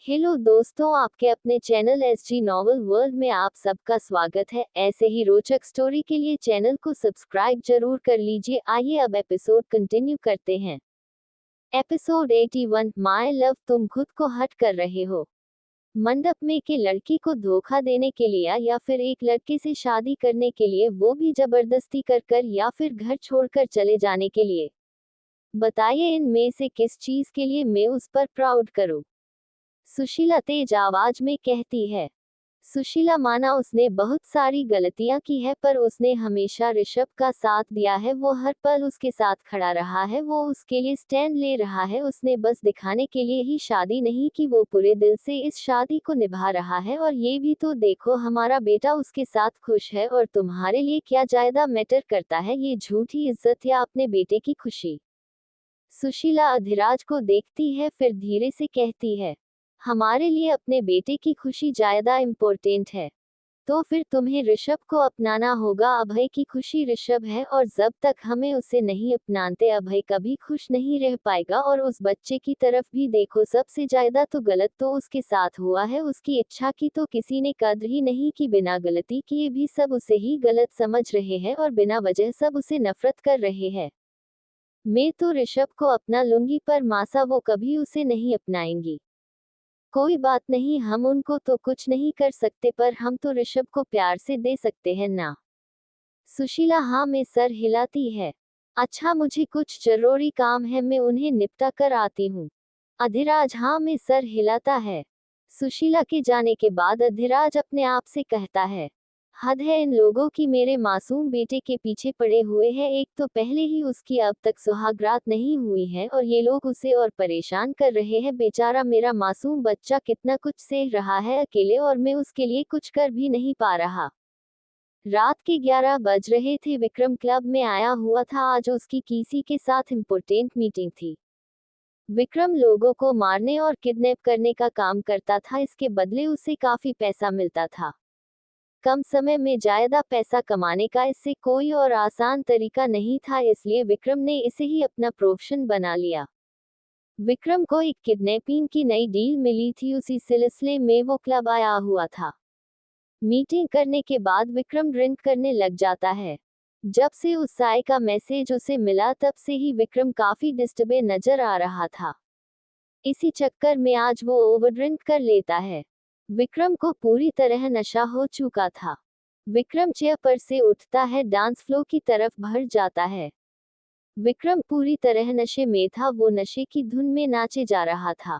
Hello दोस्तों, आपके अपने चैनल एसजी नॉवल वर्ल्ड में आप सबका स्वागत है। ऐसे ही रोचक स्टोरी के लिए चैनल को सब्सक्राइब जरूर कर लीजिए। आइए अब एपिसोड कंटिन्यू करते हैं। एपिसोड 81 माय लव, तुम खुद को हट कर रहे हो। मंडप में के लड़की को धोखा देने के लिए या फिर एक लड़के से शादी करने के लिए, वो भी जबरदस्ती कर या फिर घर छोड़कर चले जाने के लिए। बताइए इनमें से किस चीज के लिए मैं उस पर प्राउड करूं। सुशीला तेज आवाज में कहती है। सुशीला माना उसने बहुत सारी गलतियां की है, पर उसने हमेशा ऋषभ का साथ दिया है। वो हर पल उसके साथ खड़ा रहा है, वो उसके लिए स्टैंड ले रहा है। उसने बस दिखाने के लिए ही शादी नहीं की, वो पूरे दिल से इस शादी को निभा रहा है। और ये भी तो देखो, हमारा बेटा उसके साथ खुश है, और तुम्हारे लिए क्या ज्यादा मैटर करता है, ये झूठी इज्जत या अपने बेटे की खुशी। सुशीला अधिराज को देखती है, फिर धीरे से कहती है, हमारे लिए अपने बेटे की खुशी ज्यादा इम्पोर्टेंट है। तो फिर तुम्हें ऋषभ को अपनाना होगा। अभय की खुशी ऋषभ है, और जब तक हमें उसे नहीं अपनाते, अभय कभी खुश नहीं रह पाएगा। और उस बच्चे की तरफ भी देखो, सबसे ज्यादा तो गलत तो उसके साथ हुआ है। उसकी इच्छा की तो किसी ने कद्र ही नहीं की, बिना गलती किए भी सब उसे ही गलत समझ रहे हैं, और बिना वजह सब उसे नफरत कर रहे हैं। मैं तो ऋषभ को अपना लूंगी, पर मासा वो कभी उसे नहीं अपनाएंगी। कोई बात नहीं, हम उनको तो कुछ नहीं कर सकते, पर हम तो ऋषभ को प्यार से दे सकते हैं ना। सुशीला हाँ में सर हिलाती है। अच्छा, मुझे कुछ जरूरी काम है, मैं उन्हें निपटा कर आती हूँ। अधिराज हाँ में सर हिलाता है। सुशीला के जाने के बाद अधिराज अपने आप से कहता है, हद है इन लोगों की, मेरे मासूम बेटे के पीछे पड़े हुए हैं। एक तो पहले ही उसकी अब तक सुहागरात नहीं हुई है, और ये लोग उसे और परेशान कर रहे हैं। बेचारा मेरा मासूम बच्चा कितना कुछ सह रहा है अकेले, और मैं उसके लिए कुछ कर भी नहीं पा रहा। रात के 11 बज रहे थे। विक्रम क्लब में आया हुआ था। आज उसकी किसी के साथ इम्पोर्टेंट मीटिंग थी। विक्रम लोगों को मारने और किडनैप करने का काम करता था, इसके बदले उसे काफी पैसा मिलता था। कम समय में ज्यादा पैसा कमाने का इससे कोई और आसान तरीका नहीं था, इसलिए विक्रम ने इसे ही अपना प्रोफेशन बना लिया। विक्रम को एक किडनैपिंग की नई डील मिली थी, उसी सिलसिले में वो क्लब आया हुआ था। मीटिंग करने के बाद विक्रम ड्रिंक करने लग जाता है। जब से उस साय का मैसेज उसे मिला, तब से ही विक्रम काफी डिस्टर्बे नजर आ रहा था। इसी चक्कर में आज वो ओवरड्रिंक कर लेता है। विक्रम को पूरी तरह नशा हो चुका था। विक्रम चेयर पर से उठता है, डांस फ्लोर की तरफ बढ़ जाता है। विक्रम पूरी तरह नशे में था, वो नशे की धुन में नाचे जा रहा था।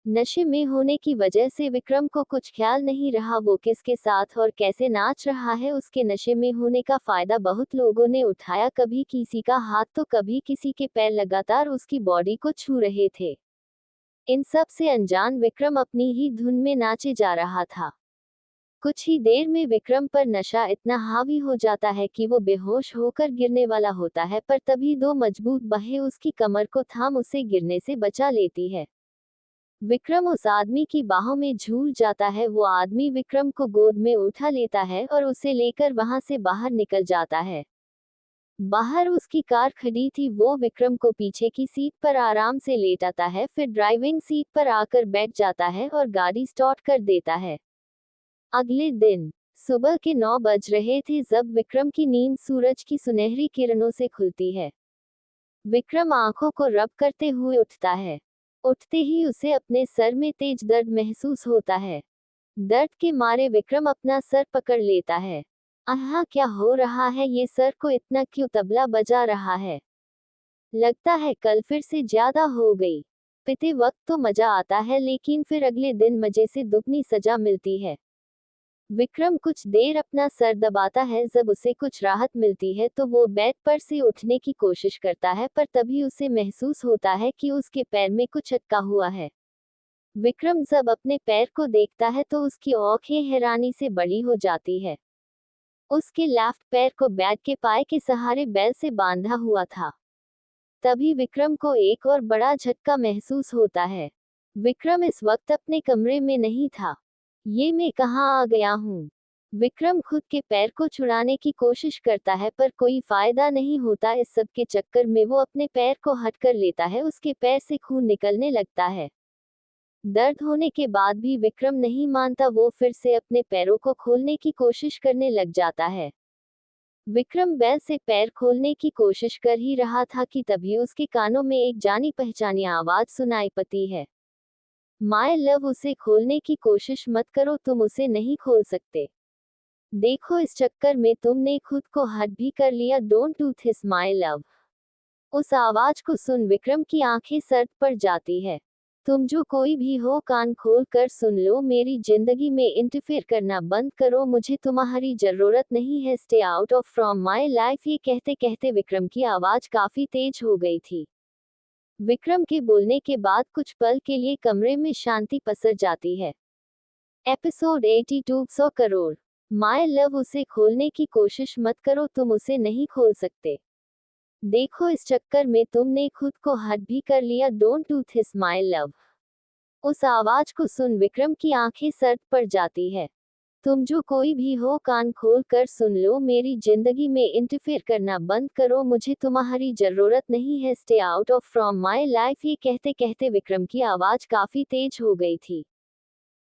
नशे में होने की वजह से विक्रम को कुछ ख्याल नहीं रहा, वो किसके साथ और कैसे नाच रहा है। उसके नशे में होने का फायदा बहुत लोगों ने उठाया, कभी किसी का हाथ तो कभी किसी के पैर लगातार उसकी बॉडी को छू रहे थे। इन सब से अनजान विक्रम अपनी ही धुन में नाचे जा रहा था। कुछ ही देर में विक्रम पर नशा इतना हावी हो जाता है कि वो बेहोश होकर गिरने वाला होता है, पर तभी दो मजबूत बाहें उसकी कमर को थाम उसे गिरने से बचा लेती है। विक्रम उस आदमी की बाहों में झूल जाता है। वो आदमी विक्रम को गोद में उठा लेता है और उसे लेकर वहां से बाहर निकल जाता है। बाहर उसकी कार खड़ी थी। वो विक्रम को पीछे की सीट पर आराम से लेटाता है, फिर ड्राइविंग सीट पर आकर बैठ जाता है और गाड़ी स्टार्ट कर देता है। अगले दिन सुबह के 9 बज रहे थे जब विक्रम की नींद सूरज की सुनहरी किरणों से खुलती है। विक्रम आंखों को रब करते हुए उठता है। उठते ही उसे अपने सर में तेज दर्द महसूस होता है। दर्द के मारे विक्रम अपना सर पकड़ लेता है। आहा, क्या हो रहा है, ये सर को इतना क्यों तबला बजा रहा है। लगता है कल फिर से ज्यादा हो गई। पीते वक्त तो मजा आता है, लेकिन फिर अगले दिन मजे से दुगनी सजा मिलती है। विक्रम कुछ देर अपना सर दबाता है। जब उसे कुछ राहत मिलती है तो वो बेड पर से उठने की कोशिश करता है, पर तभी उसे महसूस होता है कि उसके पैर में कुछ अटका हुआ है। विक्रम जब अपने पैर को देखता है तो उसकी आंखें हैरानी से बड़ी हो जाती है। उसके लेफ्ट पैर को बेड के पाए के सहारे बेल से बांधा हुआ था। तभी विक्रम को एक और बड़ा झटका महसूस होता है। विक्रम इस वक्त अपने कमरे में नहीं था। ये मैं कहाँ आ गया हूँ। विक्रम खुद के पैर को छुड़ाने की कोशिश करता है, पर कोई फायदा नहीं होता। इस सब के चक्कर में वो अपने पैर को हट कर लेता है। उसके पैर से खून निकलने लगता है। दर्द होने के बाद भी विक्रम नहीं मानता, वो फिर से अपने पैरों को खोलने की कोशिश करने लग जाता है। विक्रम बैल से पैर खोलने की कोशिश कर ही रहा था कि तभी उसके कानों में एक जानी पहचानी आवाज सुनाई पड़ती है। माय लव, उसे खोलने की कोशिश मत करो, तुम उसे नहीं खोल सकते। देखो, इस चक्कर में तुमने खुद को हद भी कर लिया। Don't do this my love. उस आवाज को सुन विक्रम की आंखें सर्द पड़ जाती है। तुम जो कोई भी हो, कान खोल कर सुन लो, मेरी जिंदगी में इंटरफेयर करना बंद करो, मुझे तुम्हारी जरूरत नहीं है। Stay out of from my life. ये कहते कहते विक्रम की आवाज काफी तेज हो गई थी। विक्रम के बोलने के बाद कुछ पल के लिए कमरे में शांति पसर जाती है। एपिसोड 82, 100 करोड़। माय लव, उसे खोलने की कोशिश मत करो, तुम उसे नहीं खोल सकते। देखो, इस चक्कर में तुमने खुद को हद भी कर लिया। Don't do this my love. उस आवाज को सुन विक्रम की आंखें सर्द पड़ जाती है। तुम जो कोई भी हो, कान खोल कर सुन लो, मेरी जिंदगी में इंटरफेयर करना बंद करो, मुझे तुम्हारी जरूरत नहीं है। Stay out of from my life. ये कहते कहते विक्रम की आवाज काफी तेज हो गई थी।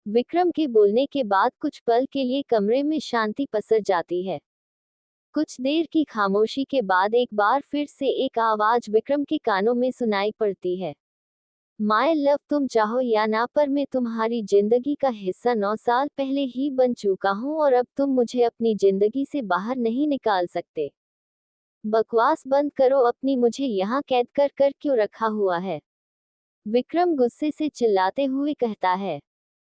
विक्रम के बोलने के बाद कुछ पल के लिए कमरे में शांति पसर जाती है। कुछ देर की खामोशी के बाद एक बार फिर से एक आवाज विक्रम के कानों में सुनाई पड़ती है। माय लव, तुम चाहो या ना, पर मैं तुम्हारी जिंदगी का हिस्सा 9 साल पहले ही बन चुका हूँ और अब तुम मुझे अपनी जिंदगी से बाहर नहीं निकाल सकते। बकवास बंद करो अपनी, मुझे यहाँ कैद कर कर क्यों रखा हुआ है? विक्रम गुस्से से चिल्लाते हुए कहता है।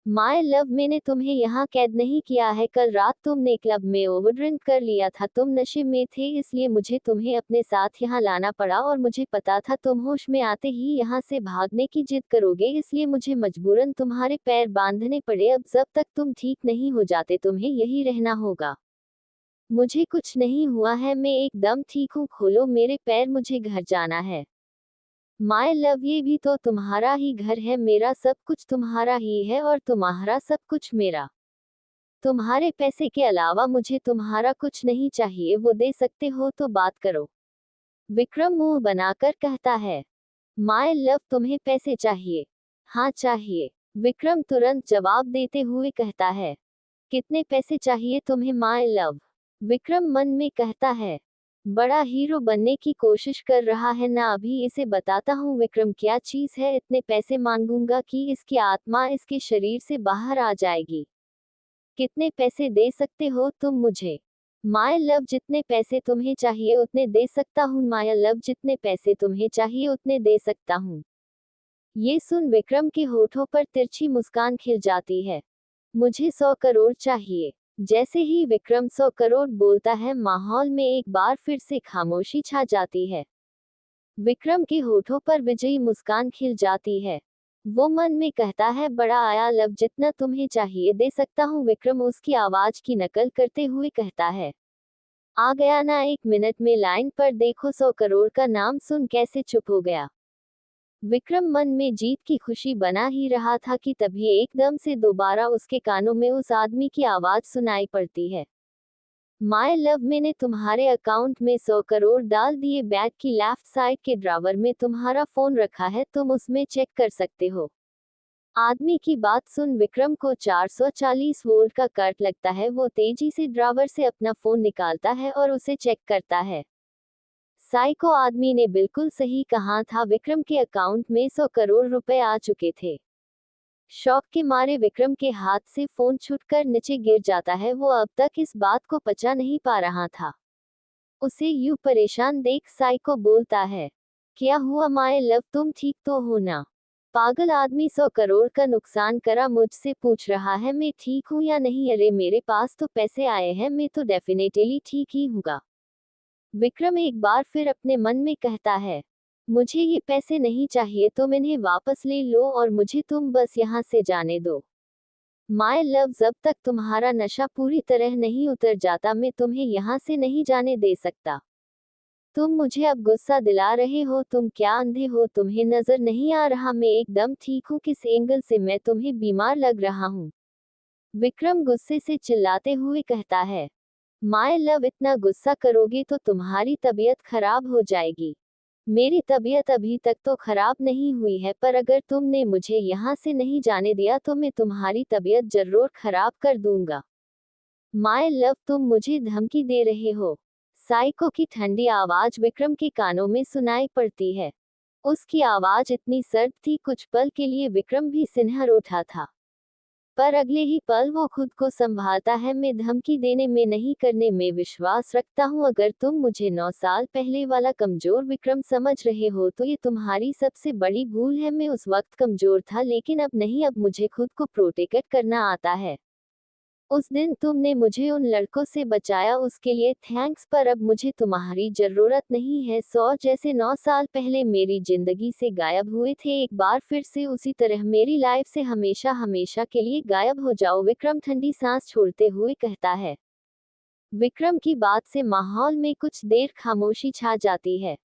माय लव, मैंने तुम्हें यहाँ कैद नहीं किया है। कल रात तुमने क्लब में ओवरड्रिंक कर लिया था, तुम नशे में थे, इसलिए मुझे तुम्हें अपने साथ यहाँ लाना पड़ा और मुझे पता था तुम होश में आते ही यहाँ से भागने की जिद करोगे, इसलिए मुझे मजबूरन तुम्हारे पैर बांधने पड़े। अब जब तक तुम ठीक नहीं हो जाते तुम्हें यही रहना होगा। मुझे कुछ नहीं हुआ है, मैं एकदम ठीक हूँ, खोलो मेरे पैर, मुझे घर जाना है। माय लव, ये भी तो तुम्हारा ही घर है, मेरा सब कुछ तुम्हारा ही है और तुम्हारा सब कुछ मेरा। तुम्हारे पैसे के अलावा मुझे तुम्हारा कुछ नहीं चाहिए, वो दे सकते हो तो बात करो। विक्रम मुंह बनाकर कहता है। माय लव, तुम्हें पैसे चाहिए? हाँ चाहिए। विक्रम तुरंत जवाब देते हुए कहता है। कितने पैसे चाहिए तुम्हें माय लव? विक्रम मन में कहता है। बड़ा हीरो बनने की कोशिश कर रहा है ना, अभी इसे बताता हूँ विक्रम क्या चीज है। इतने पैसे मांगूंगा कि इसकी आत्मा इसके शरीर से बाहर आ जाएगी। कितने पैसे दे सकते हो तुम मुझे? माय लव, जितने पैसे तुम्हें चाहिए उतने दे सकता हूँ। माय लव, जितने पैसे तुम्हें चाहिए उतने दे सकता हूँ। ये सुन विक्रम के होठों पर तिरछी मुस्कान खिल जाती है। मुझे 100 करोड़ चाहिए। जैसे ही विक्रम 100 करोड़ बोलता है, माहौल में एक बार फिर से खामोशी छा जाती है। विक्रम के होठों पर विजयी मुस्कान खिल जाती है। वो मन में कहता है, बड़ा आया लव, जितना तुम्हें चाहिए दे सकता हूँ। विक्रम उसकी आवाज की नकल करते हुए कहता है। आ गया ना, 1 मिनट में लाइन पर देखो, 100 करोड़ का नाम सुन कैसे चुप हो गया। विक्रम मन में जीत की खुशी बना ही रहा था कि तभी एकदम से दोबारा उसके कानों में उस आदमी की आवाज सुनाई पड़ती है। माय लव, मैंने तुम्हारे अकाउंट में 100 करोड़ डाल दिए। बैग की लेफ्ट साइड के ड्रावर में तुम्हारा फोन रखा है, तुम उसमें चेक कर सकते हो। आदमी की बात सुन विक्रम को 440 वोल्ट का करंट लगता है। वो तेजी से ड्रावर से अपना फोन निकालता है और उसे चेक करता है। साइको आदमी ने बिल्कुल सही कहा था, विक्रम के अकाउंट में 100 करोड़ रुपए आ चुके थे। शॉक के मारे विक्रम के हाथ से फोन छूटकर नीचे गिर जाता है। वो अब तक इस बात को पचा नहीं पा रहा था। उसे यूं परेशान देख साइको बोलता है। क्या हुआ माय लव, तुम ठीक तो हो ना? पागल आदमी 100 करोड़ का नुकसान करा मुझसे पूछ रहा है मैं ठीक हूँ या नहीं। अरे मेरे पास तो पैसे आए हैं, मैं तो डेफिनेटली ठीक ही हूँगा। विक्रम एक बार फिर अपने मन में कहता है। मुझे ये पैसे नहीं चाहिए, तुम इन्हें वापस ले लो और मुझे तुम बस यहाँ से जाने दो। माय लव, जब तक तुम्हारा नशा पूरी तरह नहीं उतर जाता मैं तुम्हें यहाँ से नहीं जाने दे सकता। तुम मुझे अब गुस्सा दिला रहे हो, तुम क्या अंधे हो? तुम्हें नजर नहीं आ रहा मैं एकदम ठीक हूँ? किस एंगल से मैं तुम्हें बीमार लग रहा हूँ? विक्रम गुस्से से चिल्लाते हुए कहता है। माय लव, इतना गुस्सा करोगे तो तुम्हारी तबीयत खराब हो जाएगी। मेरी तबीयत अभी तक तो खराब नहीं हुई है, पर अगर तुमने मुझे यहाँ से नहीं जाने दिया तो मैं तुम्हारी तबीयत जरूर खराब कर दूंगा। माय लव, तुम मुझे धमकी दे रहे हो? साइको की ठंडी आवाज विक्रम के कानों में सुनाई पड़ती है। उसकी आवाज इतनी सर्द थी, कुछ पल के लिए विक्रम भी सिनहर उठा था, पर अगले ही पल वो खुद को संभालता है। मैं धमकी देने में नहीं, करने में विश्वास रखता हूँ। अगर तुम मुझे 9 साल पहले वाला कमजोर विक्रम समझ रहे हो तो ये तुम्हारी सबसे बड़ी भूल है। मैं उस वक्त कमजोर था, लेकिन अब नहीं। अब मुझे खुद को प्रोटेक्ट करना आता है। उस दिन तुमने मुझे उन लड़कों से बचाया, उसके लिए थैंक्स, पर अब मुझे तुम्हारी जरूरत नहीं है। सौ जैसे 9 साल पहले मेरी जिंदगी से गायब हुए थे, एक बार फिर से उसी तरह मेरी लाइफ से हमेशा हमेशा के लिए गायब हो जाओ। विक्रम ठंडी सांस छोड़ते हुए कहता है। विक्रम की बात से माहौल में कुछ देर खामोशी छा जाती है।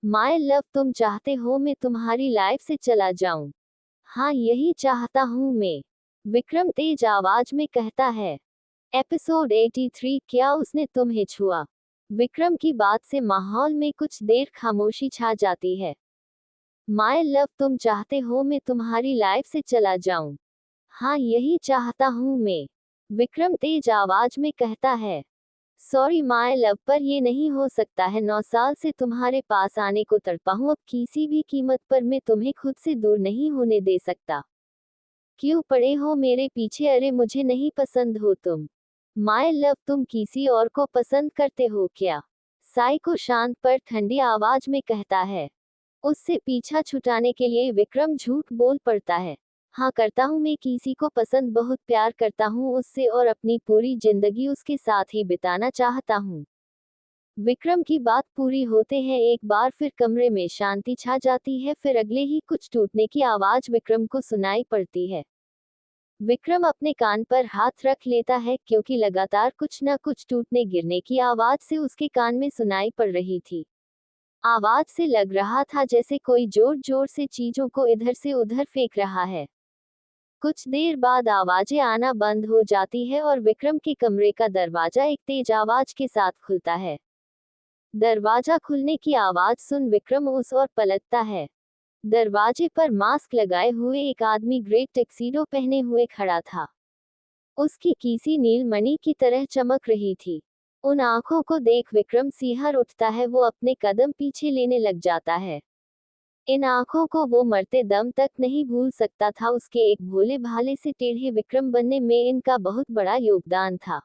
माय लव, तुम चाहते हो मैं तुम्हारी लाइफ से चला जाऊं? हाँ, यही चाहता हूँ मैं, विक्रम तेज आवाज में कहता है। एपिसोड 83, क्या उसने तुम्हें छुआ? विक्रम की बात से माहौल में कुछ देर खामोशी छा जाती है। माय लव, तुम चाहते हो मैं तुम्हारी लाइफ से चला जाऊं? हाँ, यही चाहता हूँ मैं, विक्रम तेज आवाज में कहता है। सॉरी माय लव, पर ये नहीं हो सकता है। 9 साल से तुम्हारे पास आने को तड़पा हूँ, अब किसी भी कीमत पर मैं तुम्हें खुद से दूर नहीं होने दे सकता। क्यों पड़े हो मेरे पीछे? अरे मुझे नहीं पसंद हो तुम। माय लव, तुम किसी और को पसंद करते हो क्या? साइको शांत पर ठंडी आवाज में कहता है। उससे पीछा छुटाने के लिए विक्रम झूठ बोल पड़ता है। हाँ, करता हूँ, मैं किसी को पसंद बहुत प्यार करता हूँ उससे, और अपनी पूरी जिंदगी उसके साथ ही बिताना चाहता हूँ। विक्रम की बात पूरी होते हैं एक बार फिर कमरे में शांति छा जाती है, फिर अगले ही कुछ टूटने की आवाज विक्रम को सुनाई पड़ती है। विक्रम अपने कान पर हाथ रख लेता है, क्योंकि लगातार कुछ न कुछ टूटने गिरने की आवाज से उसके कान में सुनाई पड़ रही थी। आवाज से लग रहा था जैसे कोई जोर जोर से चीजों को इधर से उधर फेंक रहा है। कुछ देर बाद आवाजें आना बंद हो जाती है और विक्रम के कमरे का दरवाजा एक तेज आवाज के साथ खुलता है। दरवाजा खुलने की आवाज सुन विक्रम उस ओर पलटता है। दरवाजे पर मास्क लगाए हुए एक आदमी ग्रे टक्सीडो पहने हुए खड़ा था। उसकी कीसी नीलमणि की तरह चमक रही थी। उन आंखों को देख विक्रम सिहर उठता है, वो अपने कदम पीछे लेने लग जाता है। इन आंखों को वो मरते दम तक नहीं भूल सकता था। उसके एक भोले भाले से टेढ़े विक्रम बनने में इनका बहुत बड़ा योगदान था।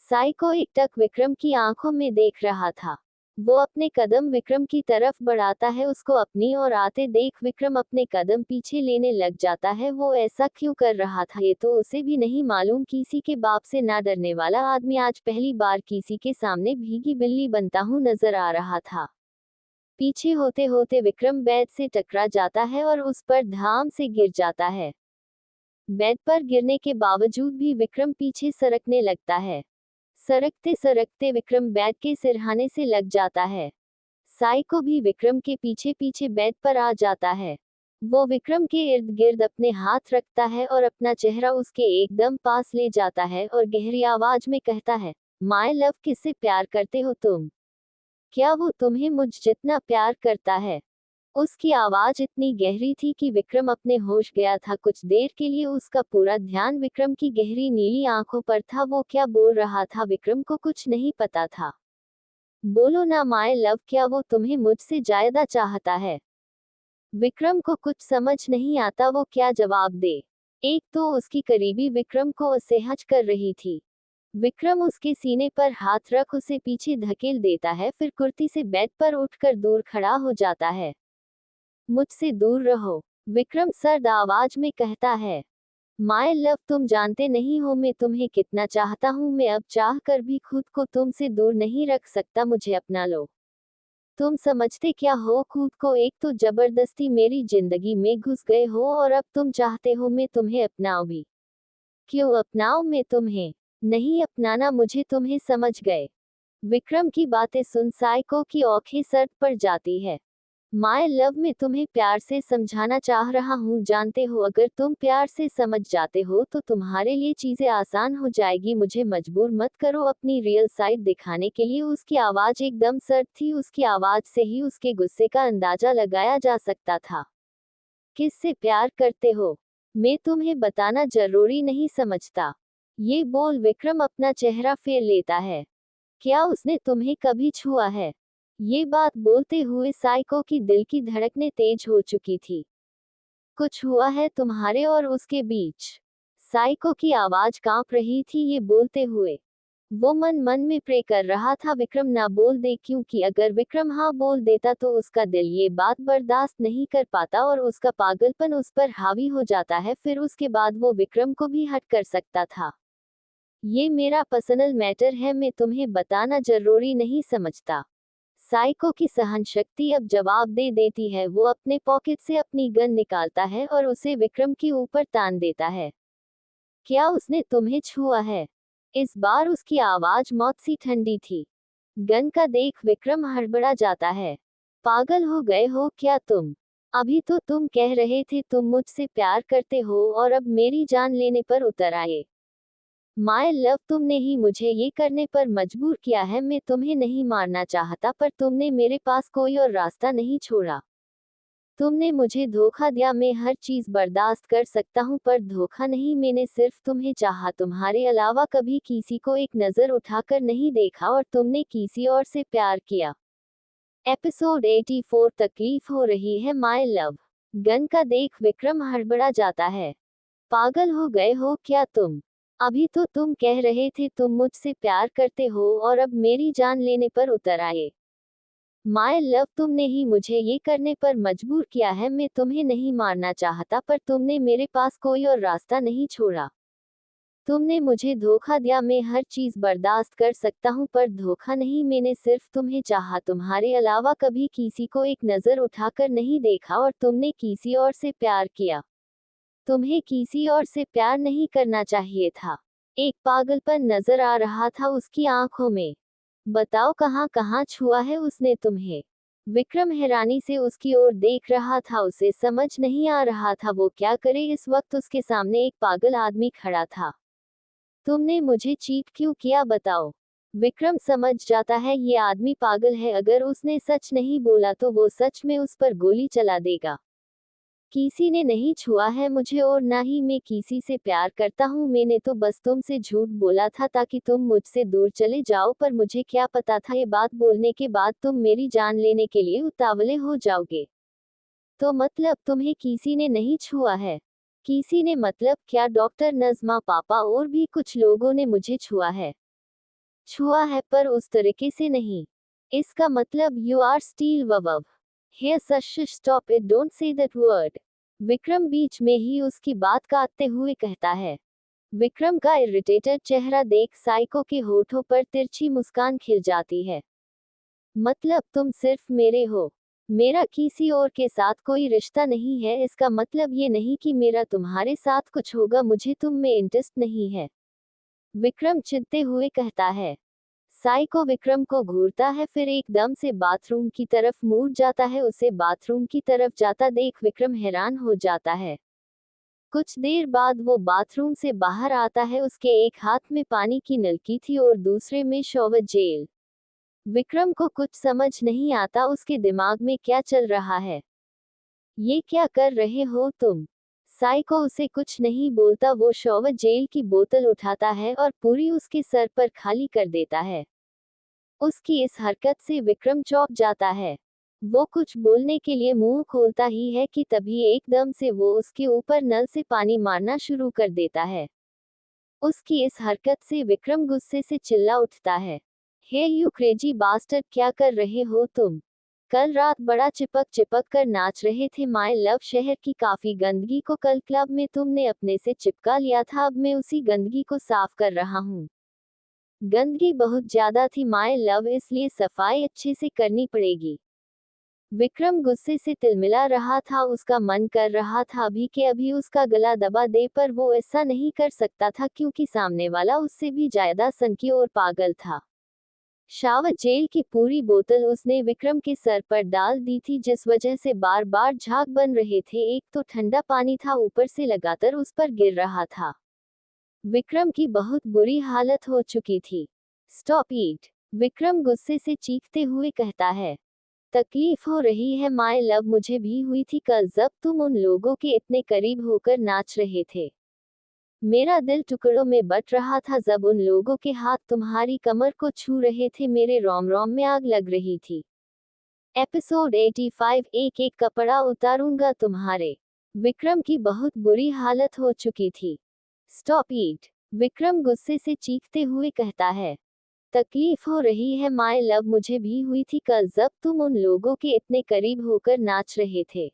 साइको एकटक विक्रम की आंखों में देख रहा था। वो अपने कदम विक्रम की तरफ बढ़ाता है, उसको अपनी ओर आते देख विक्रम अपने कदम पीछे लेने लग जाता है। वो ऐसा क्यों कर रहा था ये तो उसे भी नहीं मालूम। किसी के बाप से ना डरने वाला आदमी आज पहली बार किसी के सामने भीगी बिल्ली बनता हूँ नजर आ रहा था। पीछे होते होते विक्रम बेड से टकरा जाता है और उस पर धाम से गिर जाता है। बेड पर गिरने के बावजूद भी विक्रम पीछे सरकने लगता है। सरकते सरकते विक्रम बेड के सिरहाने से लग जाता है। साइको भी विक्रम के पीछे पीछे बेड पर आ जाता है। वो विक्रम के इर्द गिर्द अपने हाथ रखता है और अपना चेहरा उसके एकदम पास ले जाता है और गहरी आवाज में कहता है, माय लव, किससे प्यार करते हो तुम? क्या वो तुम्हें मुझ जितना प्यार करता है? उसकी आवाज इतनी गहरी थी कि विक्रम अपने होश गया था। कुछ देर के लिए उसका पूरा ध्यान विक्रम की गहरी नीली आंखों पर था। वो क्या बोल रहा था विक्रम को कुछ नहीं पता था। बोलो ना माय लव, क्या वो तुम्हें मुझसे ज्यादा चाहता है? विक्रम को कुछ समझ नहीं आता वो क्या जवाब दे। एक तो उसकी करीबी विक्रम को असहज कर रही थी। विक्रम उसके सीने पर हाथ रख उसे पीछे धकेल देता है, फिर कुर्ती से बेड पर उठकर दूर खड़ा हो जाता है। मुझसे दूर रहो, विक्रम सर्द आवाज में कहता है। माय लव, तुम जानते नहीं हो मैं तुम्हें कितना चाहता हूँ। मैं अब चाह कर भी खुद को तुमसे दूर नहीं रख सकता। मुझे अपना लो। तुम समझते क्या हो खुद को? एक तो जबरदस्ती मेरी जिंदगी में घुस गए हो और अब तुम चाहते हो मैं तुम्हें अपनाऊं भी। क्यों अपनाऊं मैं तुम्हें? नहीं अपनाना मुझे, तुम्हें समझ गए। विक्रम की बातें सुन साइको की आंखें सर्द पड़ जाती है। माय लव मैं तुम्हें प्यार से समझाना चाह रहा हूँ, जानते हो अगर तुम प्यार से समझ जाते हो तो तुम्हारे लिए चीजें आसान हो जाएगी। मुझे मजबूर मत करो अपनी रियल साइड दिखाने के लिए। उसकी आवाज एकदम सर्द थी, उसकी आवाज से ही उसके गुस्से का अंदाजा लगाया जा सकता था। किससे प्यार करते हो? मैं तुम्हें बताना जरूरी नहीं समझता। ये बोल विक्रम अपना चेहरा फेर लेता है। क्या उसने तुम्हें कभी छुआ है? ये बात बोलते हुए साइको की दिल की धड़कनें तेज हो चुकी थी। कुछ हुआ है तुम्हारे और उसके बीच? साइको की आवाज कांप रही थी ये बोलते हुए। वो मन मन में प्रे कर रहा था विक्रम ना बोल दे, क्योंकि अगर विक्रम हाँ बोल देता तो उसका दिल ये बात बर्दाश्त नहीं कर पाता और उसका पागलपन उस पर हावी हो जाता है। फिर उसके बाद वो विक्रम को भी हट कर सकता था। ये मेरा पर्सनल मैटर है, मैं तुम्हें बताना जरूरी नहीं समझता। साइको की सहन शक्ति अब जवाब दे देती है। वो अपने पॉकेट से अपनी गन निकालता है और उसे विक्रम के ऊपर तान देता है। क्या उसने तुम्हें छुआ है? इस बार उसकी आवाज मौत सी ठंडी थी। गन का देख विक्रम हड़बड़ा जाता है। पागल हो गए हो क्या तुम? अभी तो तुम कह रहे थे तुम मुझसे प्यार करते हो और अब मेरी जान लेने पर उतर आए। माय लव तुमने ही मुझे ये करने पर मजबूर किया है। मैं तुम्हें नहीं मारना चाहता, पर तुमने मेरे पास कोई और रास्ता नहीं छोड़ा। तुमने मुझे धोखा दिया। मैं हर चीज बर्दाश्त कर सकता हूँ पर धोखा नहीं। मैंने सिर्फ तुम्हें चाहा, तुम्हारे अलावा कभी किसी को एक नजर उठाकर नहीं देखा और तुमने किसी और से प्यार किया। एपिसोड 84 तकलीफ हो रही है माय लव। गन का देख विक्रम हड़बड़ा जाता है। पागल हो गए हो क्या तुम? अभी तो तुम कह रहे थे तुम मुझसे प्यार करते हो और अब मेरी जान लेने पर उतर आए। माय लव तुमने ही मुझे ये करने पर मजबूर किया है। मैं तुम्हें नहीं मारना चाहता, पर तुमने मेरे पास कोई और रास्ता नहीं छोड़ा। तुमने मुझे धोखा दिया। मैं हर चीज बर्दाश्त कर सकता हूँ पर धोखा नहीं। मैंने सिर्फ तुम्हें चाहा, तुम्हारे अलावा कभी किसी को एक नजर उठाकर नहीं देखा और तुमने किसी और से प्यार किया। तुम्हें किसी और से प्यार नहीं करना चाहिए था। एक पागलपन नजर आ रहा था उसकी आंखों में। बताओ कहाँ कहाँ छुआ है उसने तुम्हें? विक्रम हैरानी से उसकी ओर देख रहा था। उसे समझ नहीं आ रहा था वो क्या करे। इस वक्त उसके सामने एक पागल आदमी खड़ा था। तुमने मुझे चीट क्यों किया बताओ? विक्रम समझ जाता है ये आदमी पागल है। अगर उसने सच नहीं बोला तो वो सच में उस पर गोली चला देगा। किसी ने नहीं छुआ है मुझे और ना ही मैं किसी से प्यार करता हूँ। मैंने तो बस तुमसे झूठ बोला था ताकि तुम मुझसे दूर चले जाओ, पर मुझे क्या पता था ये बात बोलने के बाद तुम मेरी जान लेने के लिए उतावले हो जाओगे। तो मतलब तुम्हें किसी ने नहीं छुआ है? किसी ने मतलब क्या? डॉक्टर, नज़मा, पापा और भी कुछ लोगों ने मुझे छुआ है। छुआ है पर उस तरीके से नहीं। इसका मतलब यू आर स्टील ववव। Here shush stop it, don't say that word. Vikram बीच में ही उसकी बात काटते हुए कहता है। विक्रम का इरिटेटेड चेहरा देख साइको के होठों पर तिरछी मुस्कान खिल जाती है। मतलब तुम सिर्फ मेरे हो? मेरा किसी और के साथ कोई रिश्ता नहीं है। इसका मतलब ये नहीं कि मेरा तुम्हारे साथ कुछ होगा। मुझे तुम में इंटरेस्ट नहीं है, विक्रम चिढ़ते हुए कहता है। साइको विक्रम को घूरता है, फिर एकदम से बाथरूम की तरफ मुड़ जाता है। उसे बाथरूम की तरफ जाता देख विक्रम हैरान हो जाता है। कुछ देर बाद वो बाथरूम से बाहर आता है। उसके एक हाथ में पानी की नलकी थी और दूसरे में शॉवर जेल। विक्रम को कुछ समझ नहीं आता उसके दिमाग में क्या चल रहा है। ये क्या कर रहे हो तुम? साइको उसे कुछ नहीं बोलता। वो शॉवर जेल की बोतल उठाता है और पूरी उसके सर पर खाली कर देता है। उसकी इस हरकत से विक्रम चौंक जाता है। वो कुछ बोलने के लिए मुंह खोलता ही है कि तभी एकदम से वो उसके ऊपर नल से पानी मारना शुरू कर देता है। उसकी इस हरकत से विक्रम गुस्से से चिल्ला उठता है। हे यू क्रेजी बास्टर्ड, क्या कर रहे हो तुम? कल रात बड़ा चिपक चिपक कर नाच रहे थे माय लव। शहर की काफी गंदगी को कल क्लब में तुमने अपने से चिपका लिया था। अब मैं उसी गंदगी को साफ कर रहा हूँ। गंदगी बहुत ज्यादा थी माय लव, इसलिए सफाई अच्छे से करनी पड़ेगी। विक्रम गुस्से से तिलमिला रहा था। उसका मन कर रहा था अभी के अभी उसका गला दबा दे, पर वो ऐसा नहीं कर सकता था क्योंकि सामने वाला उससे भी ज्यादा सनकी और पागल था। शावत जेल की पूरी बोतल उसने विक्रम के सर पर डाल दी थी, जिस वजह से बार बार झाग बन रहे थे। एक तो ठंडा पानी था, ऊपर से लगातार उस पर गिर रहा था। विक्रम की बहुत बुरी हालत हो चुकी थी। स्टॉप इट, विक्रम गुस्से से चीखते हुए कहता है। तकलीफ हो रही है माय लव, मुझे भी हुई थी कल जब तुम उन लोगों के इतने करीब होकर नाच रहे थे। मेरा दिल टुकड़ों में बट रहा था जब उन लोगों के हाथ तुम्हारी कमर को छू रहे थे, मेरे रोम रोम में आग लग रही थी। एपिसोड 85, एक एक कपड़ा उतारूंगा तुम्हारे। विक्रम की बहुत बुरी हालत हो चुकी थी। स्टॉप इट, विक्रम गुस्से से चीखते हुए कहता है। तकलीफ हो रही है माय लव, मुझे भी हुई थी कल जब तुम उन लोगों के इतने करीब होकर नाच रहे थे।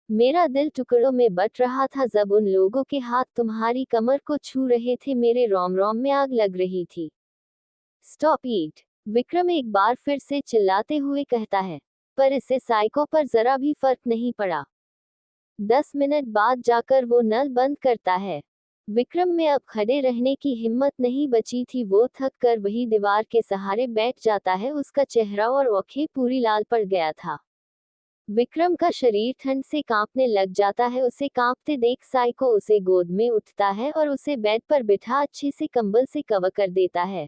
मेरा दिल टुकड़ों में बट रहा था जब उन लोगों के हाथ तुम्हारी कमर को छू रहे थे, मेरे रोम रोम में आग लग रही थी। स्टॉप इट, विक्रम एक बार फिर से चिल्लाते हुए कहता है। पर इससे साइको पर जरा भी फर्क नहीं पड़ा। 10 मिनट बाद जाकर वो नल बंद करता है। विक्रम में अब खड़े रहने की हिम्मत नहीं बची थी, वो थक कर वही दीवार के सहारे बैठ जाता है। उसका चेहरा और आंखें पूरी लाल पड़ गया था। विक्रम का शरीर ठंड से कांपने लग जाता है। उसे कांपते देख साइको उसे गोद में उठता है और उसे बेड पर बिठा अच्छे से कंबल से कवर कर देता है।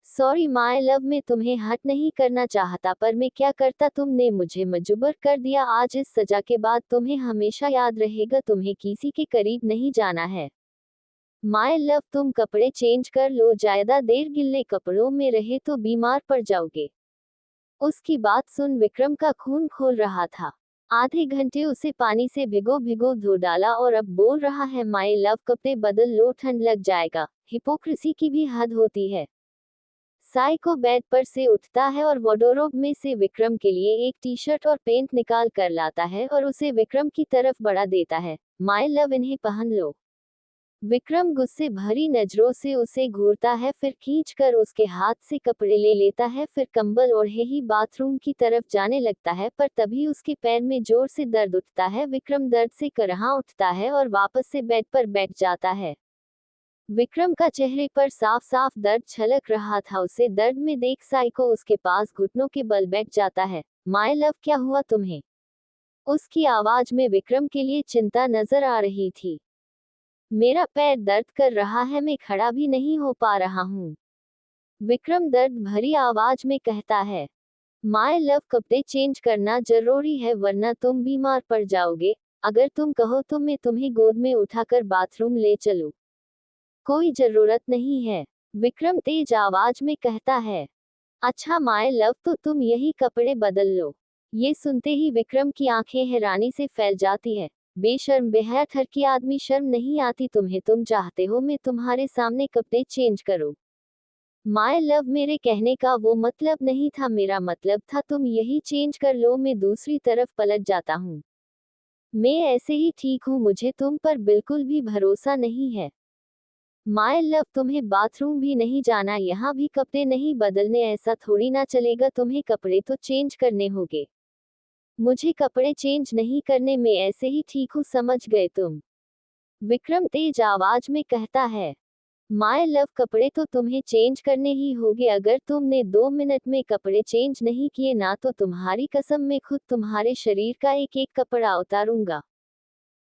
सॉरी माय लव, मैं तुम्हें हर्ट नहीं करना चाहता, पर मैं क्या करता, तुमने मुझे मजबूर कर दिया। आज इस सजा के बाद तुम्हें हमेशा याद रहेगा, तुम्हें किसी के करीब नहीं जाना है। माय लव, तुम कपड़े चेंज कर लो, ज्यादा देर गिल्ले कपड़ों में रहे तो बीमार पड़ जाओगे। उसकी बात सुन विक्रम का खून खोल रहा था। आधे घंटे उसे पानी से भिगो भिगो धो डाला और अब बोल रहा है माय लव कपड़े बदल लो, ठंड लग जाएगा। हिपोक्रेसी की भी हद होती है। साइको बेड पर से उठता है और वार्डरोब में से विक्रम के लिए एक टी शर्ट और पैंट निकाल कर लाता है और उसे विक्रम की तरफ बढ़ा देता है। माय लव, इन्हें पहन लो। विक्रम गुस्से भरी नजरों से उसे घूरता है, फिर खींचकर उसके हाथ से कपड़े ले लेता है, फिर कंबल ओढ़े ही बाथरूम की तरफ जाने लगता है। पर तभी उसके पैर में जोर से दर्द उठता है। विक्रम दर्द से करहा उठता है और वापस से बेड पर बैठ जाता है। विक्रम का चेहरे पर साफ साफ दर्द छलक रहा था। उसे दर्द में देख साइको उसके पास घुटनों के बल बैठ जाता है। माय लव, क्या हुआ तुम्हें? उसकी आवाज में विक्रम के लिए चिंता नजर आ रही थी। मेरा पैर दर्द कर रहा है, मैं खड़ा भी नहीं हो पा रहा हूँ। विक्रम दर्द भरी आवाज में कहता है। माय लव, कपड़े चेंज करना जरूरी है वरना तुम बीमार पड़ जाओगे। अगर तुम कहो तो मैं तुम्हें गोद में उठाकर बाथरूम ले चलूं। कोई जरूरत नहीं है, विक्रम तेज आवाज में कहता है। अच्छा माय लव, तो तुम यही कपड़े बदल लो। ये सुनते ही विक्रम की आंखें हैरानी से फैल जाती है। बेशर्म, बेहया ठरकी आदमी, शर्म नहीं आती तुम्हें? तुम चाहते हो मैं तुम्हारे सामने कपड़े चेंज करूं? माय लव, मेरे कहने का वो मतलब नहीं था, मेरा मतलब था तुम यही चेंज कर लो, मैं दूसरी तरफ पलट जाता हूँ। मैं ऐसे ही ठीक हूँ, मुझे तुम पर बिल्कुल भी भरोसा नहीं है। माय लव, तुम्हें बाथरूम भी नहीं जाना, यहाँ भी कपड़े नहीं बदलने? ऐसा थोड़ी ना चलेगा, तुम्हें कपड़े तो चेंज करने होंगे। मुझे कपड़े चेंज नहीं करने, मैं ऐसे ही ठीक हूँ, समझ गए तुम? विक्रम तेज आवाज में कहता है। माय लव, कपड़े तो तुम्हें चेंज करने ही होंगे। अगर तुमने 2 मिनट में कपड़े चेंज नहीं किए ना, तो तुम्हारी कसम, मैं खुद तुम्हारे शरीर का एक एक कपड़ा उतारूंगा।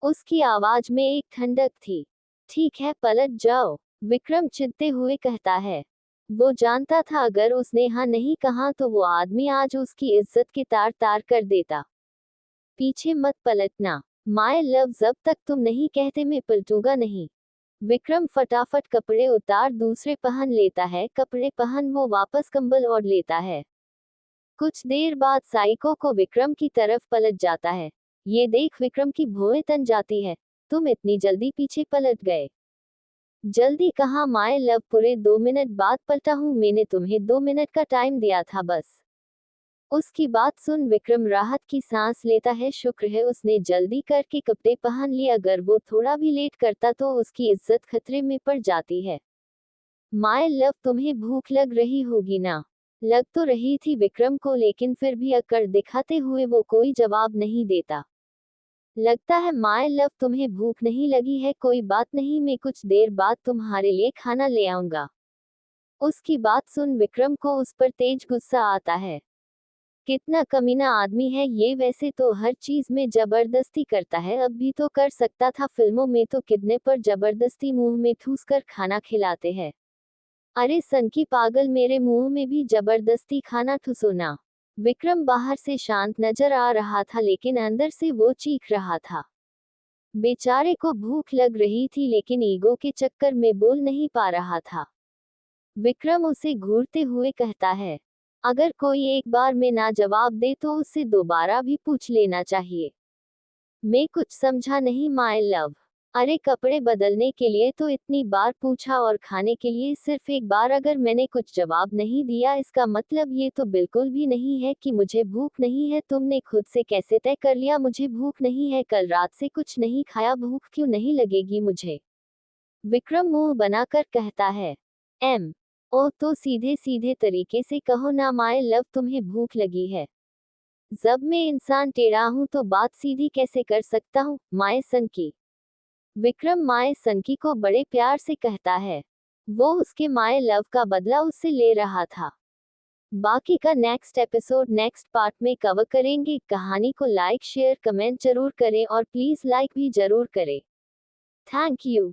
उसकी आवाज में एक ठंडक थी। ठीक है, पलट जाओ, विक्रम चिढ़ते हुए कहता है। वो जानता था अगर उसने हाँ नहीं कहा तो वो आदमी आज उसकी इज्जत के तार तार कर देता। पीछे मत पलटना माय लव, जब तक तुम नहीं कहते मैं पलटूंगा नहीं। विक्रम फटाफट कपड़े उतार दूसरे पहन लेता है। कपड़े पहन वो वापस कंबल ओढ़ लेता है। कुछ देर बाद साइको को विक्रम की तरफ पलट जाता है। ये देख विक्रम की भौहें तन जाती है। तुम इतनी जल्दी पीछे पलट गए? जल्दी कहाँ माय लव, पूरे 2 मिनट बाद पलटा हूँ, मैंने तुम्हें 2 मिनट का टाइम दिया था बस। उसकी बात सुन विक्रम राहत की सांस लेता है। शुक्र है उसने जल्दी करके कपड़े पहन लिए, अगर वो थोड़ा भी लेट करता तो उसकी इज्जत खतरे में पड़ जाती है। माय लव, तुम्हें भूख लग रही होगी ना? लग तो रही थी विक्रम को, लेकिन फिर भी अकड़ दिखाते हुए वो कोई जवाब नहीं देता। लगता है माय लव तुम्हें भूख नहीं लगी है, कोई बात नहीं, मैं कुछ देर बाद तुम्हारे लिए खाना ले आऊंगा। उसकी बात सुन विक्रम को उस पर तेज गुस्सा आता है। कितना कमीना आदमी है ये, वैसे तो हर चीज में जबरदस्ती करता है, अब भी तो कर सकता था, फिल्मों में तो किडनैप पर जबरदस्ती मुंह में ठूस कर खाना खिलाते हैं। अरे सनकी पागल, मेरे मुंह में भी जबरदस्ती खाना ठुसो ना। विक्रम बाहर से शांत नजर आ रहा था लेकिन अंदर से वो चीख रहा था। बेचारे को भूख लग रही थी लेकिन ईगो के चक्कर में बोल नहीं पा रहा था। विक्रम उसे घूरते हुए कहता है, अगर कोई एक बार में ना जवाब दे तो उससे दोबारा भी पूछ लेना चाहिए। मैं कुछ समझा नहीं माय लव। अरे कपड़े बदलने के लिए तो इतनी बार पूछा और खाने के लिए सिर्फ एक बार, अगर मैंने कुछ जवाब नहीं दिया इसका मतलब ये तो बिल्कुल भी नहीं है कि मुझे भूख नहीं है। तुमने खुद से कैसे तय कर लिया मुझे भूख नहीं है? कल रात से कुछ नहीं खाया, भूख क्यों नहीं लगेगी मुझे? विक्रम मुंह बनाकर कहता है। एम ओ तो सीधे सीधे तरीके से कहो ना माय लव, तुम्हें भूख लगी है। जब मैं इंसान टेढ़ा हूं तो बात सीधी कैसे कर सकता हूं माय सन की? विक्रम माय सनकी को बड़े प्यार से कहता है। वो उसके माय लव का बदला उससे ले रहा था। बाकी का नेक्स्ट एपिसोड नेक्स्ट पार्ट में कवर करेंगे। कहानी को लाइक शेयर कमेंट जरूर करें और प्लीज लाइक भी जरूर करें। Thank you.